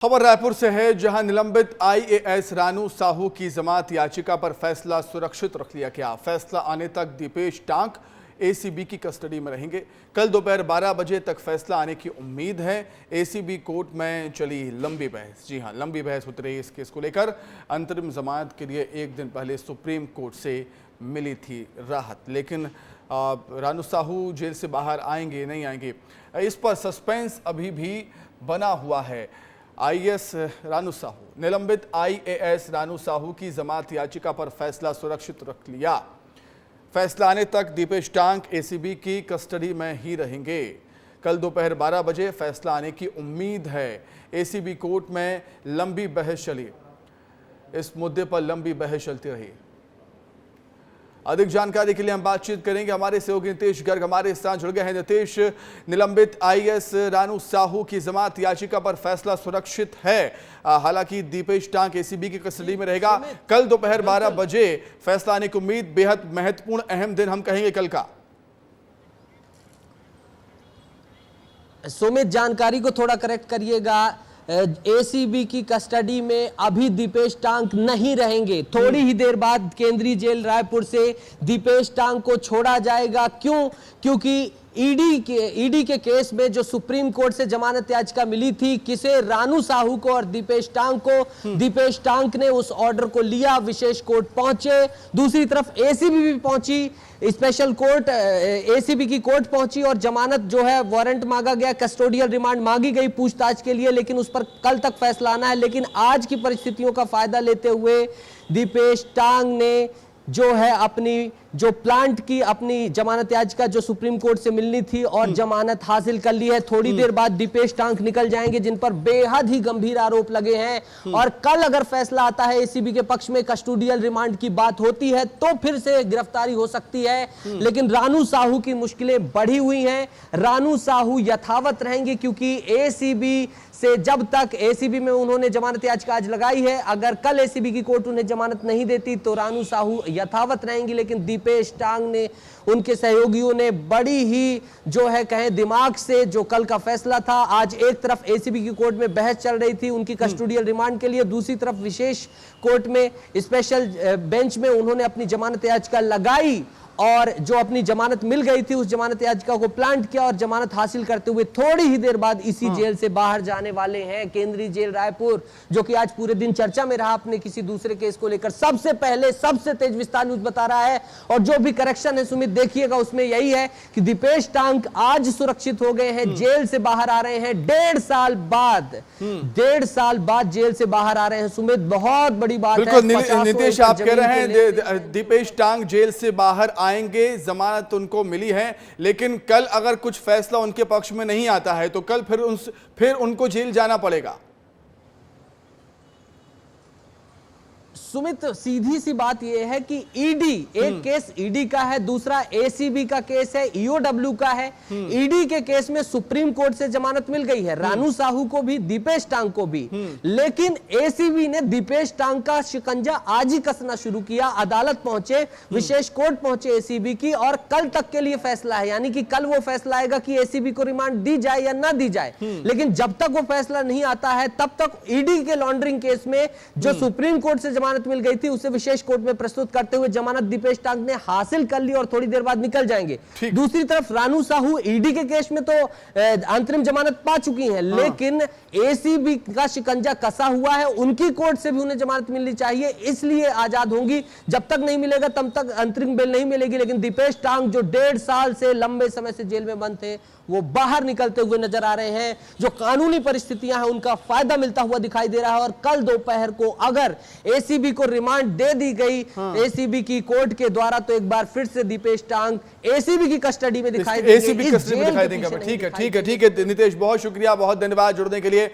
खबर रायपुर से है, जहां निलंबित आईएएस रानू साहू की जमानत याचिका पर फैसला सुरक्षित रख लिया गया। फैसला आने तक दीपेश टांक एसीबी की कस्टडी में रहेंगे। कल दोपहर 12 बजे तक फैसला आने की उम्मीद है। एसीबी कोर्ट में चली लंबी बहस। जी हां, लंबी बहस होती रही इस केस को लेकर। अंतरिम जमानत के लिए एक दिन पहले सुप्रीम कोर्ट से मिली थी राहत, लेकिन रानू साहू जेल से बाहर आएंगे नहीं आएंगे, इस पर सस्पेंस अभी भी बना हुआ है। आईएएस रानू साहू निलंबित आईएएस रानू साहू की जमानत याचिका पर फैसला सुरक्षित रख लिया। फैसला आने तक दीपेश टांक एसीबी की कस्टडी में ही रहेंगे। कल दोपहर 12 बजे फैसला आने की उम्मीद है। एसीबी कोर्ट में लंबी बहस चली, इस मुद्दे पर लंबी बहस चलती रही। अधिक जानकारी के लिए हम बातचीत करेंगे, हमारे सहयोगी नितेश गर्ग हमारे साथ जुड़ गए हैं। नितेश, निलंबित आईएएस रानू साहू की जमानत याचिका पर फैसला सुरक्षित है, हालांकि दीपेश टांक एसीबी की कस्टडी में रहेगा। कल दोपहर 12 बजे फैसला आने की उम्मीद। बेहद महत्वपूर्ण अहम दिन हम कहेंगे कल का। सुमित, जानकारी को थोड़ा करेक्ट करिएगा। एसीबी की कस्टडी में अभी दीपेश टांक नहीं रहेंगे। थोड़ी ही देर बाद केंद्रीय जेल रायपुर से दीपेश टांक को छोड़ा जाएगा। क्यों? क्योंकि ईडी के केस में जो सुप्रीम कोर्ट से जमानत याचिका मिली थी, किसे, रानू साहू को और दीपेश टांक को, दीपेश टांक ने उस ऑर्डर को लिया, विशेष कोर्ट पहुंचे। दूसरी तरफ एसीबी भी पहुंची, स्पेशल कोर्ट एसीबी की कोर्ट पहुंची और जमानत जो है वारंट मांगा गया, कस्टोडियल रिमांड मांगी गई पूछताछ के लिए, लेकिन उस पर कल तक फैसला आना है। लेकिन आज की परिस्थितियों का फायदा लेते हुए दीपेश टांक ने जो है अपनी जो प्लांट की अपनी जमानत याचिका जो सुप्रीम कोर्ट से मिलनी थी और जमानत हासिल कर ली है। थोड़ी देर बाद दीपेश टांक निकल जाएंगे, जिन पर बेहद ही गंभीर आरोप लगे हैं। और कल अगर फैसला आता है एसीबी के पक्ष में, कस्टोडियल रिमांड की बात होती है, तो फिर से गिरफ्तारी हो सकती है। लेकिन रानू साहू की मुश्किलें बढ़ी हुई हैं। रानू साहू यथावत रहेंगे, क्योंकि एसीबी से जब तक एसीबी में उन्होंने जमानत याचिका आज लगाई है, अगर कल एसीबी की कोर्ट उन्हें जमानत नहीं देती तो रानू साहू यथावत रहेंगी। लेकिन दीपेश टांक ने, उनके सहयोगियों ने बड़ी ही जो है कहें दिमाग से, जो कल का फैसला था, आज एक तरफ एसीबी की कोर्ट में बहस चल रही थी उनकी कस्टोडियल रिमांड के लिए, दूसरी तरफ विशेष कोर्ट में स्पेशल बेंच में उन्होंने अपनी जमानत याचिका लगाई और जो अपनी जमानत मिल गई थी उस जमानत याचिका को प्लांट किया और जमानत हासिल करते हुए थोड़ी ही देर बाद इसी जेल से बाहर जाने वाले हैं। केंद्रीय जेल रायपुर, जो कि आज पूरे दिन चर्चा में रहा अपने किसी दूसरे केस को लेकर, सबसे पहले सबसे तेज विस्तार न्यूज बता रहा है। और जो भी करेक्शन है सुमित देखिएगा, उसमें यही है कि दीपेश टांक आज सुरक्षित हो गए हैं, जेल से बाहर आ रहे हैं। 1.5 साल बाद जेल से बाहर आ रहे हैं सुमित, बहुत बड़ी बात है। नितेश, आप कह रहे हैं दीपेश टांक जेल से बाहर आएंगे, जमानत उनको मिली है, लेकिन कल अगर कुछ फैसला उनके पक्ष में नहीं आता है तो कल फिर उनको जेल जाना पड़ेगा। सुमित, सीधी सी बात यह है कि ईडी, एक केस ईडी का है, दूसरा एसीबी का केस है, ईओडब्ल्यू का है। ईडी के केस में सुप्रीम कोर्ट से जमानत मिल गई है, रानू साहू को भी, दीपेश टांक को भी। लेकिन एसीबी ने दीपेश टांक का शिकंजा आज ही कसना शुरू किया। अदालत पहुंचे, विशेष कोर्ट पहुंचे एसीबी की, और कल तक के लिए फैसला है, यानी कि कल वो फैसला आएगा कि एसीबी को रिमांड दी जाए या ना दी जाए। लेकिन जब तक वो फैसला नहीं आता है तब तक ईडी के लॉन्ड्रिंग केस में जो सुप्रीम कोर्ट से जमानत मिल गई थी उसे विशेष कोर्ट में प्रस्तुत करते हुए जमानत दीपेश टांक ने हासिल कर ली और थोड़ी देर बाद निकल जाएंगे। दूसरी तरफ रानू साहू ईडी के केस में तो अंतरिम जमानत पा चुकी हैं, लेकिन एसीबी का शिकंजा कसा हुआ है, उनकी कोर्ट से भी उन्हें जमानत मिलनी चाहिए, इसलिए आजाद होंगी। जब तक नहीं मिलेगा तब तक अंतरिम बेल नहीं मिलेगी। लेकिन दीपेश टांक जो 1.5 साल से लंबे समय से जेल में बंद थे, वो बाहर निकलते हुए नजर आ रहे हैं। जो कानूनी परिस्थितियां हैं उनका फायदा मिलता हुआ दिखाई दे रहा है। और कल दोपहर को अगर एसीबी को रिमांड दे दी गई एसीबी की कोर्ट के द्वारा, तो एक बार फिर से दीपेश टांक एसीबी की कस्टडी में दिखाई देंगे। ठीक है नितेश, बहुत शुक्रिया, बहुत धन्यवाद जुड़ने के लिए।